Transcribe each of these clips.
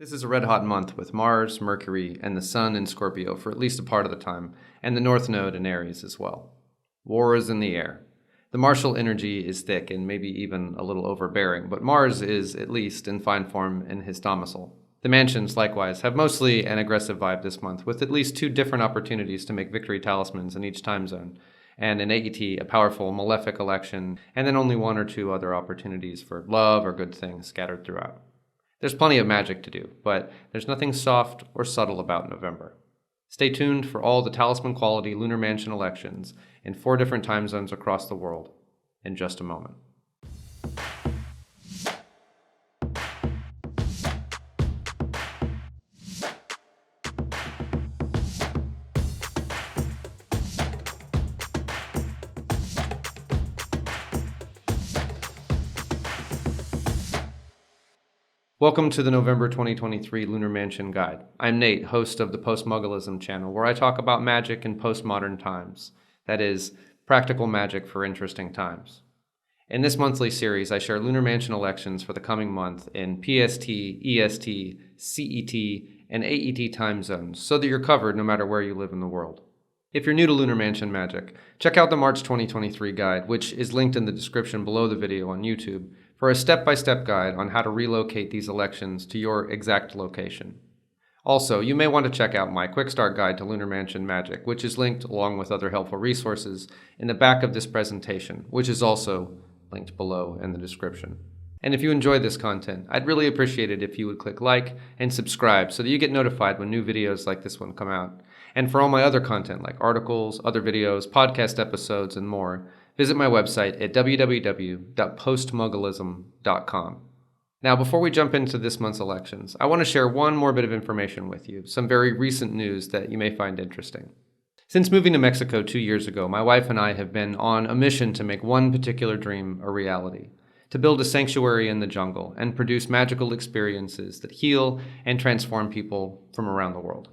This is a red-hot month with Mars, Mercury, and the Sun in Scorpio for at least a part of the time, and the North Node in Aries as well. War is in the air. The martial energy is thick and maybe even a little overbearing, but Mars is, at least, in fine form in his domicile. The mansions, likewise, have mostly an aggressive vibe this month, with at least 2 different opportunities to make victory talismans in each time zone, and in AET, a powerful malefic election, and then only 1 or 2 other opportunities for love or good things scattered throughout. There's plenty of magic to do, but there's nothing soft or subtle about November. Stay tuned for all the talisman quality Lunar Mansion elections in 4 different time zones across the world in just a moment. Welcome to the November 2023 Lunar Mansion Guide. I'm Nate, host of the Postmugglism channel, where I talk about magic in postmodern times. That is, practical magic for interesting times. In this monthly series, I share Lunar Mansion elections for the coming month in PST, EST, CET, and AET time zones, so that you're covered no matter where you live in the world. If you're new to Lunar Mansion magic, check out the March 2023 guide, which is linked in the description below the video on YouTube, for a step-by-step guide on how to relocate these elections to your exact location. Also, you may want to check out my Quick Start Guide to Lunar Mansion Magic, which is linked along with other helpful resources in the back of this presentation, which is also linked below in the description. And if you enjoy this content, I'd really appreciate it if you would click like and subscribe so that you get notified when new videos like this one come out. And for all my other content like articles, other videos, podcast episodes, and more, visit my website at www.postmugglism.com. Now, before we jump into this month's elections, I want to share one more bit of information with you, some very recent news that you may find interesting. Since moving to Mexico 2 years ago, my wife and I have been on a mission to make one particular dream a reality: to build a sanctuary in the jungle and produce magical experiences that heal and transform people from around the world.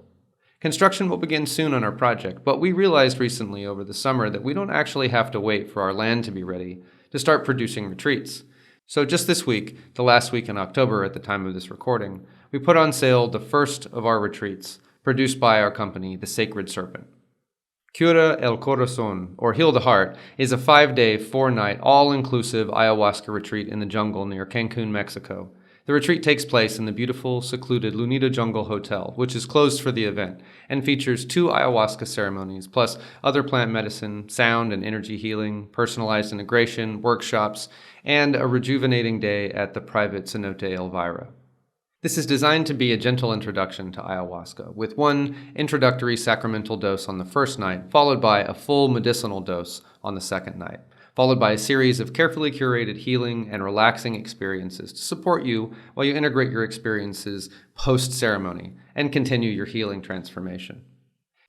Construction will begin soon on our project, but we realized recently over the summer that we don't actually have to wait for our land to be ready to start producing retreats. So just this week, the last week in October at the time of this recording, we put on sale the first of our retreats, produced by our company, the Sacred Serpent. Cura el Corazón, or Heal the Heart, is a 5-day, 4-night, all-inclusive ayahuasca retreat in the jungle near Cancun, Mexico. The retreat takes place in the beautiful, secluded Lunita Jungle Hotel, which is closed for the event, and features 2 ayahuasca ceremonies, plus other plant medicine, sound and energy healing, personalized integration, workshops, and a rejuvenating day at the private cenote Elvira. This is designed to be a gentle introduction to ayahuasca, with 1 introductory sacramental dose on the first night, followed by a full medicinal dose on the second night, followed by a series of carefully curated healing and relaxing experiences to support you while you integrate your experiences post-ceremony and continue your healing transformation.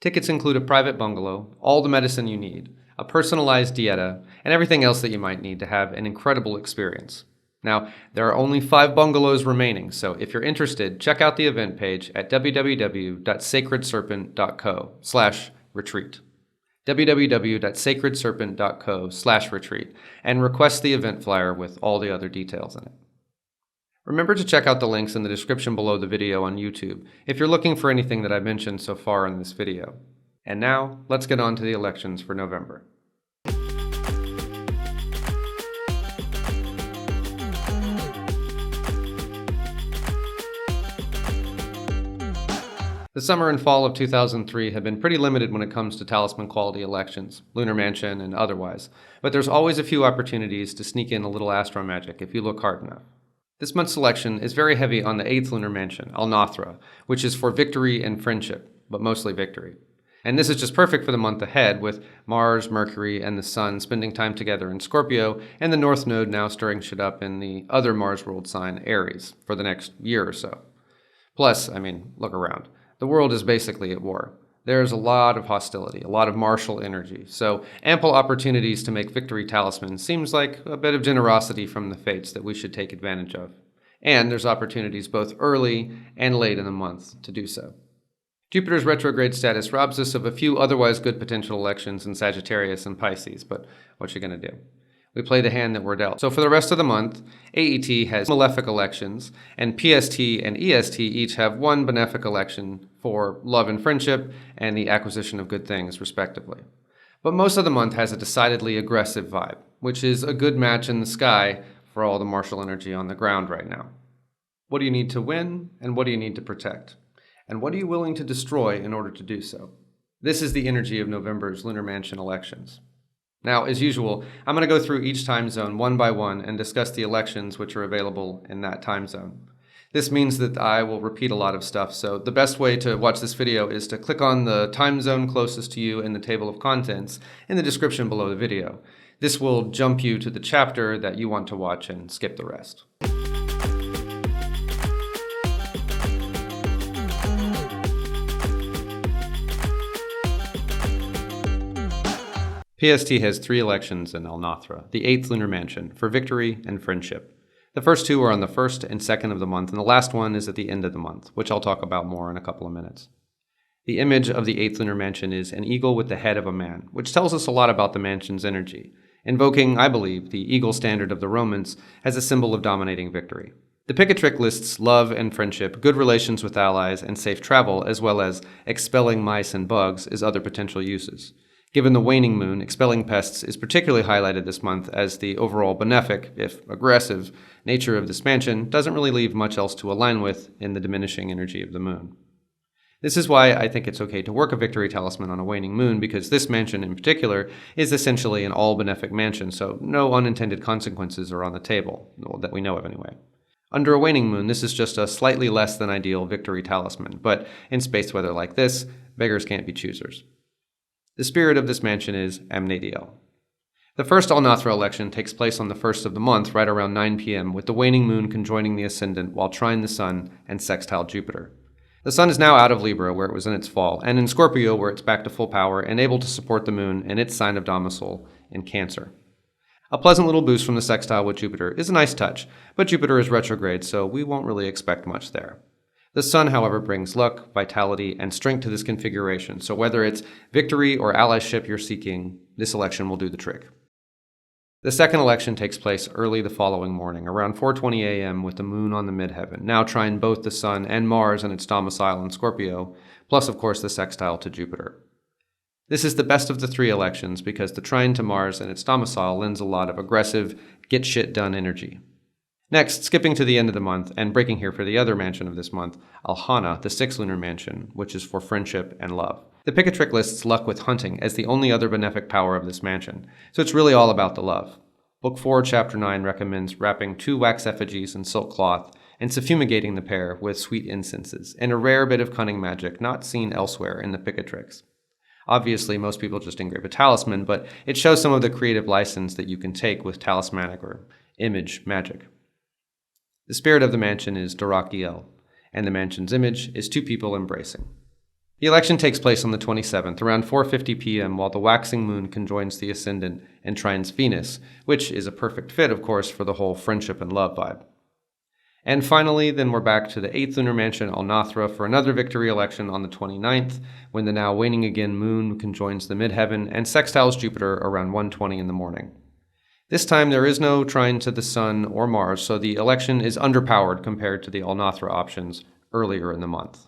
Tickets include a private bungalow, all the medicine you need, a personalized dieta, and everything else that you might need to have an incredible experience. Now, there are only 5 bungalows remaining, so if you're interested, check out the event page at www.sacredserpent.co/retreat. www.sacredserpent.co/retreat and request the event flyer with all the other details in it. Remember to check out the links in the description below the video on YouTube if you're looking for anything that I've mentioned so far in this video. And now, let's get on to the elections for November. The summer and fall of 2003 have been pretty limited when it comes to talisman quality elections, Lunar Mansion and otherwise, but there's always a few opportunities to sneak in a little astro magic if you look hard enough. This month's selection is very heavy on the 8th Lunar Mansion, Al Nathra, which is for victory and friendship, but mostly victory. And this is just perfect for the month ahead, with Mars, Mercury, and the Sun spending time together in Scorpio, and the North Node now stirring shit up in the other Mars ruled sign, Aries, for the next year or so. Plus, look around. The world is basically at war. There's a lot of hostility, a lot of martial energy, so ample opportunities to make victory talismans seems like a bit of generosity from the fates that we should take advantage of. And there's opportunities both early and late in the month to do so. Jupiter's retrograde status robs us of a few otherwise good potential elections in Sagittarius and Pisces, but what you gonna do? We play the hand that we're dealt. So for the rest of the month, AET has malefic elections, and PST and EST each have one benefic election for love and friendship and the acquisition of good things, respectively. But most of the month has a decidedly aggressive vibe, which is a good match in the sky for all the martial energy on the ground right now. What do you need to win, and what do you need to protect? And what are you willing to destroy in order to do so? This is the energy of November's Lunar Mansion Elections. Now, as usual, I'm going to go through each time zone one by one and discuss the elections which are available in that time zone. This means that I will repeat a lot of stuff, so the best way to watch this video is to click on the time zone closest to you in the table of contents in the description below the video. This will jump you to the chapter that you want to watch and skip the rest. PST has 3 elections in Al-Nathra, the 8th Lunar Mansion, for victory and friendship. The first 2 are on the 1st and 2nd of the month, and the last one is at the end of the month, which I'll talk about more in a couple of minutes. The image of the 8th Lunar Mansion is an eagle with the head of a man, which tells us a lot about the mansion's energy, invoking, I believe, the eagle standard of the Romans as a symbol of dominating victory. The pick a trick lists love and friendship, good relations with allies, and safe travel, as well as expelling mice and bugs as other potential uses. Given the waning moon, expelling pests is particularly highlighted this month as the overall benefic, if aggressive, nature of this mansion doesn't really leave much else to align with in the diminishing energy of the moon. This is why I think it's okay to work a victory talisman on a waning moon, because this mansion in particular is essentially an all-benefic mansion, so no unintended consequences are on the table, that we know of anyway. Under a waning moon, this is just a slightly less than ideal victory talisman, but in space weather like this, beggars can't be choosers. The spirit of this mansion is Amnadiel. The first Al-Nathra election takes place on the 1st of the month, right around 9 p.m., with the waning moon conjoining the ascendant while trine the sun and sextile Jupiter. The sun is now out of Libra, where it was in its fall, and in Scorpio, where it's back to full power and able to support the moon in its sign of domicile in Cancer. A pleasant little boost from the sextile with Jupiter is a nice touch, but Jupiter is retrograde, so we won't really expect much there. The sun, however, brings luck, vitality, and strength to this configuration, so whether it's victory or allyship you're seeking, this election will do the trick. The second election takes place early the following morning, around 4:20 a.m. with the moon on the midheaven, now trine both the sun and Mars in its domicile in Scorpio, plus of course the sextile to Jupiter. This is the best of the 3 elections because the trine to Mars and its domicile lends a lot of aggressive, get shit done energy. Next, skipping to the end of the month, and breaking here for the other mansion of this month, Al-Hana, the 6th Lunar Mansion, which is for friendship and love. The pick a trick lists luck with hunting as the only other benefic power of this mansion, so it's really all about the love. Book 4, Chapter 9 recommends wrapping 2 wax effigies in silk cloth and suffumigating the pair with sweet incenses, and a rare bit of cunning magic not seen elsewhere in the pick a tricks. Obviously, most people just engrave a talisman, but it shows some of the creative license that you can take with talismanic or image magic. The spirit of the mansion is Darakiel, and the mansion's image is 2 people embracing. The election takes place on the 27th, around 4:50 p.m., while the waxing moon conjoins the ascendant and trines Venus, which is a perfect fit, of course, for the whole friendship and love vibe. And finally, then we're back to the 8th Lunar Mansion Al-Nathra for another victory election on the 29th, when the now waning again moon conjoins the midheaven and sextiles Jupiter around 1:20 in the morning. This time there is no trine to the sun or Mars, so the election is underpowered compared to the Al-Nathra options earlier in the month.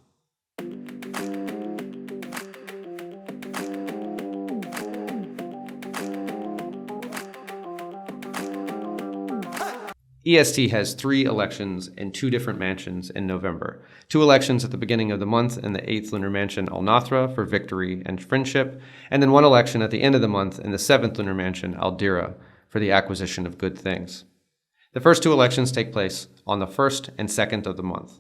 EST has 3 elections in 2 different mansions in November. 2 elections at the beginning of the month in the 8th Lunar Mansion Al-Nathra for victory and friendship, and then 1 election at the end of the month in the 7th Lunar Mansion Al-Dira for the acquisition of good things. The first 2 elections take place on the 1st and 2nd of the month.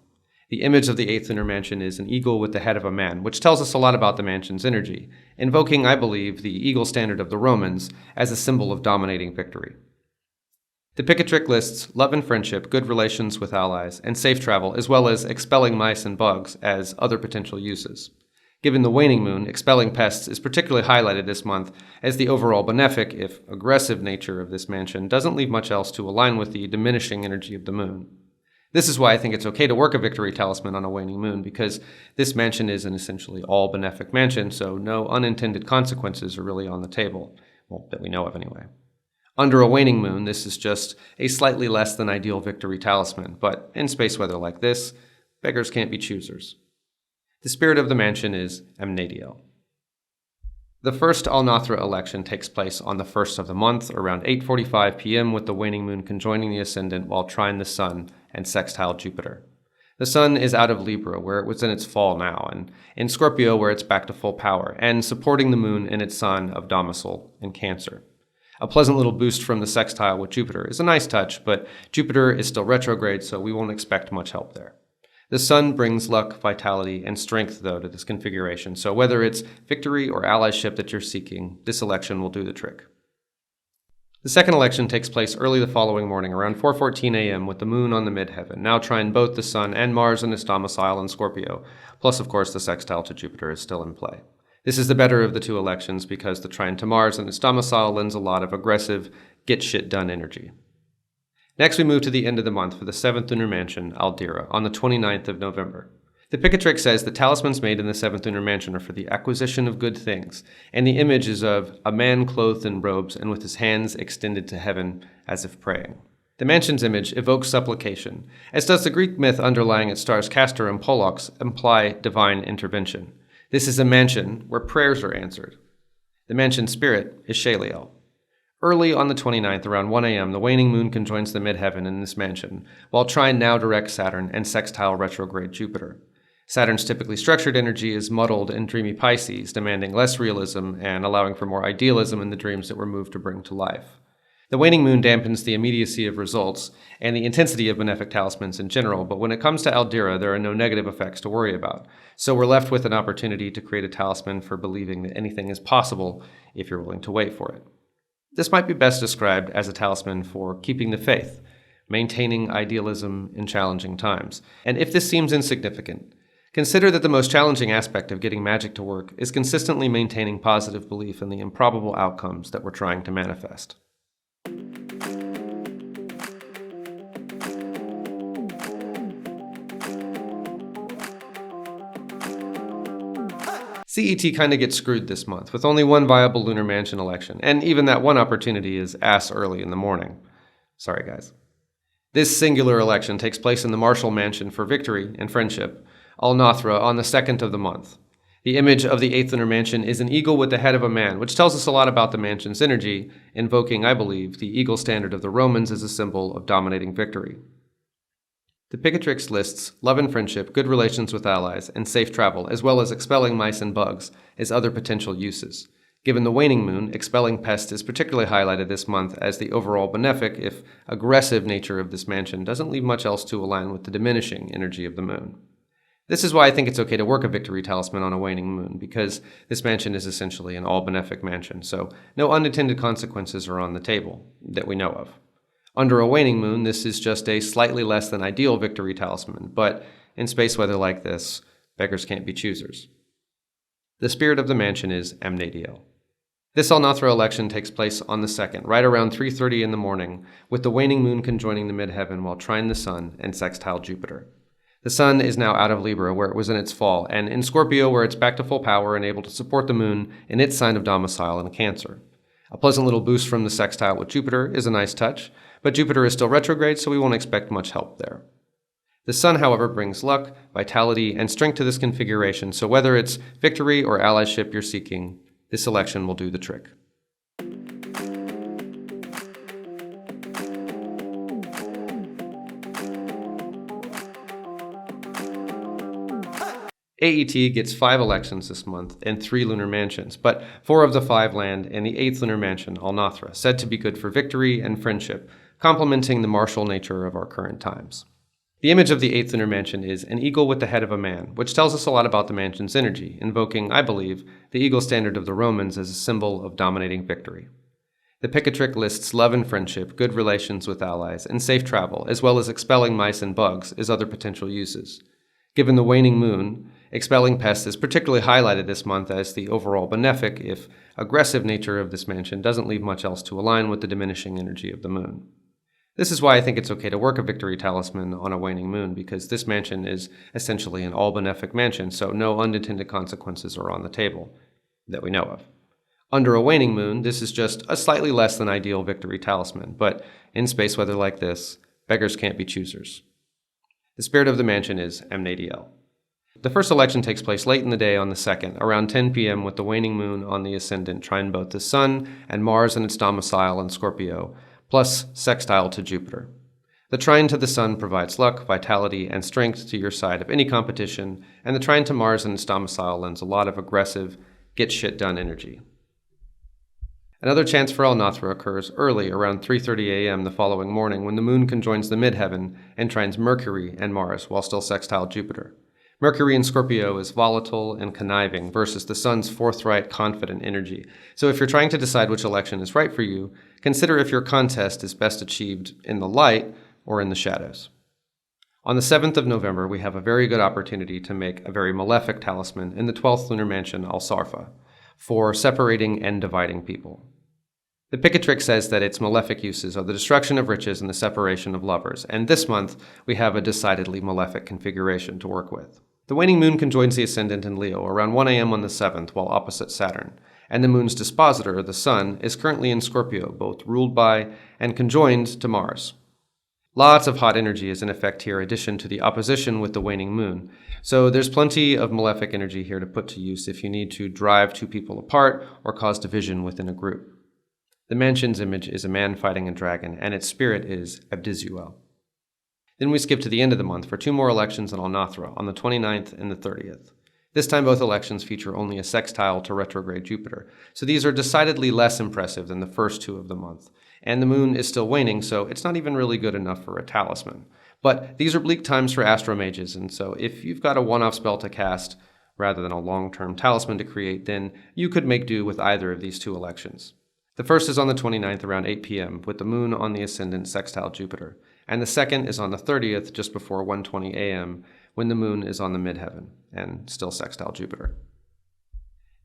The image of the 8th Lunar Mansion is an eagle with the head of a man, which tells us a lot about the mansion's energy, invoking, I believe, the eagle standard of the Romans as a symbol of dominating victory. The pick a trick lists love and friendship, good relations with allies, and safe travel, as well as expelling mice and bugs as other potential uses. Given the waning moon, expelling pests is particularly highlighted this month, as the overall benefic, if aggressive nature of this mansion doesn't leave much else to align with the diminishing energy of the moon. This is why I think it's okay to work a victory talisman on a waning moon, because this mansion is an essentially all benefic mansion, so no unintended consequences are really on the table, well, that we know of anyway. Under a waning moon, this is just a slightly less than ideal victory talisman, but in space weather like this, beggars can't be choosers. The spirit of the mansion is Amnadiel. The first Al-Nathra election takes place on the 1st of the month, around 8:45 p.m., with the waning moon conjoining the ascendant while trine the sun and sextile Jupiter. The sun is out of Libra, where it was in its fall now, and in Scorpio, where it's back to full power, and supporting the moon in its sign of domicile in Cancer. A pleasant little boost from the sextile with Jupiter is a nice touch, but Jupiter is still retrograde, so we won't expect much help there. The sun brings luck, vitality, and strength, though, to this configuration, so whether it's victory or allyship that you're seeking, this election will do the trick. The second election takes place early the following morning, around 4:14 a.m., with the moon on the midheaven, now trine both the sun and Mars in its domicile in Scorpio, plus, of course, the sextile to Jupiter is still in play. This is the better of the two elections because the trine to Mars in its domicile lends a lot of aggressive, get-shit-done energy. Next, we move to the end of the month for the 7th Lunar Mansion, Aldira, on the 29th of November. The Picatrix says the talismans made in the 7th Lunar Mansion are for the acquisition of good things, and the image is of a man clothed in robes and with his hands extended to heaven as if praying. The mansion's image evokes supplication, as does the Greek myth underlying its stars Castor and Pollux imply divine intervention. This is a mansion where prayers are answered. The mansion's spirit is Shaliel. Early on the 29th, around 1 a.m., the waning moon conjoins the midheaven in this mansion, while trine now directs Saturn and sextile retrograde Jupiter. Saturn's typically structured energy is muddled in dreamy Pisces, demanding less realism and allowing for more idealism in the dreams that we're moved to bring to life. The waning moon dampens the immediacy of results and the intensity of benefic talismans in general, but when it comes to Aldira, there are no negative effects to worry about. So we're left with an opportunity to create a talisman for believing that anything is possible if you're willing to wait for it. This might be best described as a talisman for keeping the faith, maintaining idealism in challenging times. And if this seems insignificant, consider that the most challenging aspect of getting magic to work is consistently maintaining positive belief in the improbable outcomes that we're trying to manifest. CET kind of gets screwed this month, with only one viable Lunar Mansion election, and even that one opportunity is ass early in the morning. Sorry, guys. This singular election takes place in the Marshall Mansion for victory and friendship, Al-Nathra, on the 2nd of the month. The image of the 8th Lunar Mansion is an eagle with the head of a man, which tells us a lot about the mansion's energy, invoking, I believe, the eagle standard of the Romans as a symbol of dominating victory. The Picatrix lists love and friendship, good relations with allies, and safe travel, as well as expelling mice and bugs, as other potential uses. Given the waning moon, expelling pest is particularly highlighted this month as the overall benefic, if aggressive nature of this mansion doesn't leave much else to align with the diminishing energy of the moon. This is why I think it's okay to work a victory talisman on a waning moon, because this mansion is essentially an all-benefic mansion, so no unintended consequences are on the table, that we know of. Under a waning moon, this is just a slightly less than ideal victory talisman, but in space weather like this, beggars can't be choosers. The spirit of the mansion is Amnadiel. This Al-Nathra election takes place on the 2nd, right around 3:30 in the morning, with the waning moon conjoining the midheaven while trine the sun and sextile Jupiter. The sun is now out of Libra, where it was in its fall, and in Scorpio, where it's back to full power and able to support the moon in its sign of domicile in Cancer. A pleasant little boost from the sextile with Jupiter is a nice touch, but Jupiter is still retrograde, so we won't expect much help there. The sun, however, brings luck, vitality, and strength to this configuration, so whether it's victory or allyship you're seeking, this election will do the trick. AET gets 5 elections this month and 3 lunar mansions, but 4 of the 5 land in the 8th lunar mansion, Al-Nathra, said to be good for victory and friendship, complementing the martial nature of our current times. The image of the 8th lunar mansion is an eagle with the head of a man, which tells us a lot about the mansion's energy, invoking, I believe, the eagle standard of the Romans as a symbol of dominating victory. The Picatrix lists love and friendship, good relations with allies, and safe travel, as well as expelling mice and bugs as other potential uses. Given the waning moon, expelling pests is particularly highlighted this month as the overall benefic, if aggressive nature of this mansion doesn't leave much else to align with the diminishing energy of the moon. This is why I think it's okay to work a victory talisman on a waning moon, because this mansion is essentially an all-benefic mansion, so no unintended consequences are on the table, that we know of. Under a waning moon, this is just a slightly less than ideal victory talisman, but in space weather like this, beggars can't be choosers. The spirit of the mansion is Mnadiel. The first election takes place late in the day on the 2nd, around 10 p.m. with the waning moon on the ascendant trine both the Sun and Mars in its domicile in Scorpio, plus sextile to Jupiter. The trine to the Sun provides luck, vitality, and strength to your side of any competition, and the trine to Mars in its domicile lends a lot of aggressive, get-shit-done energy. Another chance for Al-Nathra occurs early, around 3:30 a.m. the following morning, when the moon conjoins the midheaven and trines Mercury and Mars while still sextile Jupiter. Mercury in Scorpio is volatile and conniving versus the Sun's forthright, confident energy. So if you're trying to decide which election is right for you, consider if your contest is best achieved in the light or in the shadows. On the 7th of November, we have a very good opportunity to make a very malefic talisman in the 12th lunar mansion, Al-Sarfa, for separating and dividing people. The Picatrix says that its malefic uses are the destruction of riches and the separation of lovers, and this month we have a decidedly malefic configuration to work with. The waning moon conjoins the ascendant in Leo around 1 a.m. on the 7th while opposite Saturn, and the moon's dispositor, the Sun, is currently in Scorpio, both ruled by and conjoined to Mars. Lots of hot energy is in effect here, in addition to the opposition with the waning moon, so there's plenty of malefic energy here to put to use if you need to drive two people apart or cause division within a group. The mansion's image is a man fighting a dragon, and its spirit is Abdizuel. Then we skip to the end of the month for two more elections in Al-Nathra on the 29th and the 30th. This time both elections feature only a sextile to retrograde Jupiter, so these are decidedly less impressive than the first two of the month. And the moon is still waning, so it's not even really good enough for a talisman. But these are bleak times for astromages, and so if you've got a one-off spell to cast, rather than a long-term talisman to create, then you could make do with either of these two elections. The first is on the 29th around 8 p.m. with the moon on the ascendant sextile Jupiter, and the second is on the 30th just before 1:20 a.m. when the moon is on the midheaven and still sextile Jupiter.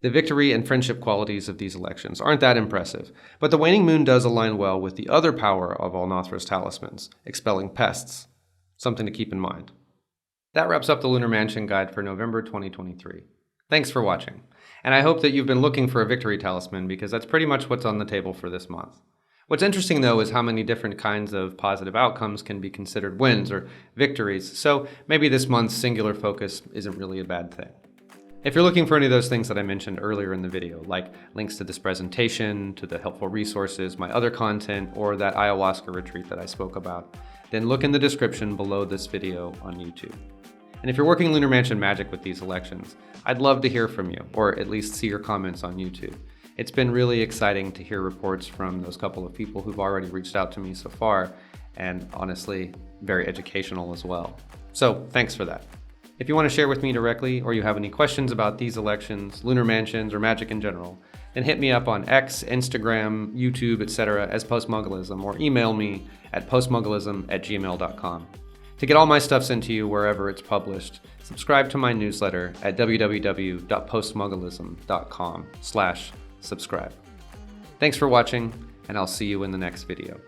The victory and friendship qualities of these elections aren't that impressive, but the waning moon does align well with the other power of Al-Nathra's talismans, expelling pests, something to keep in mind. That wraps up the Lunar Mansion Guide for November 2023. Thanks for watching, and I hope that you've been looking for a victory talisman because that's pretty much what's on the table for this month. What's interesting, though, is how many different kinds of positive outcomes can be considered wins or victories, so maybe this month's singular focus isn't really a bad thing. If you're looking for any of those things that I mentioned earlier in the video, like links to this presentation, to the helpful resources, my other content, or that ayahuasca retreat that I spoke about, then look in the description below this video on YouTube. And if you're working Lunar Mansion magic with these elections, I'd love to hear from you, or at least see your comments on YouTube. It's been really exciting to hear reports from those couple of people who've already reached out to me so far, and honestly, very educational as well. So thanks for that. If you want to share with me directly, or you have any questions about these elections, lunar mansions, or magic in general, then hit me up on X, Instagram, YouTube, etc. as Postmugglism, or email me at postmugglism@gmail.com. To get all my stuff sent to you wherever it's published, subscribe to my newsletter at www.postmugglism.com/subscribe. Thanks for watching, and I'll see you in the next video.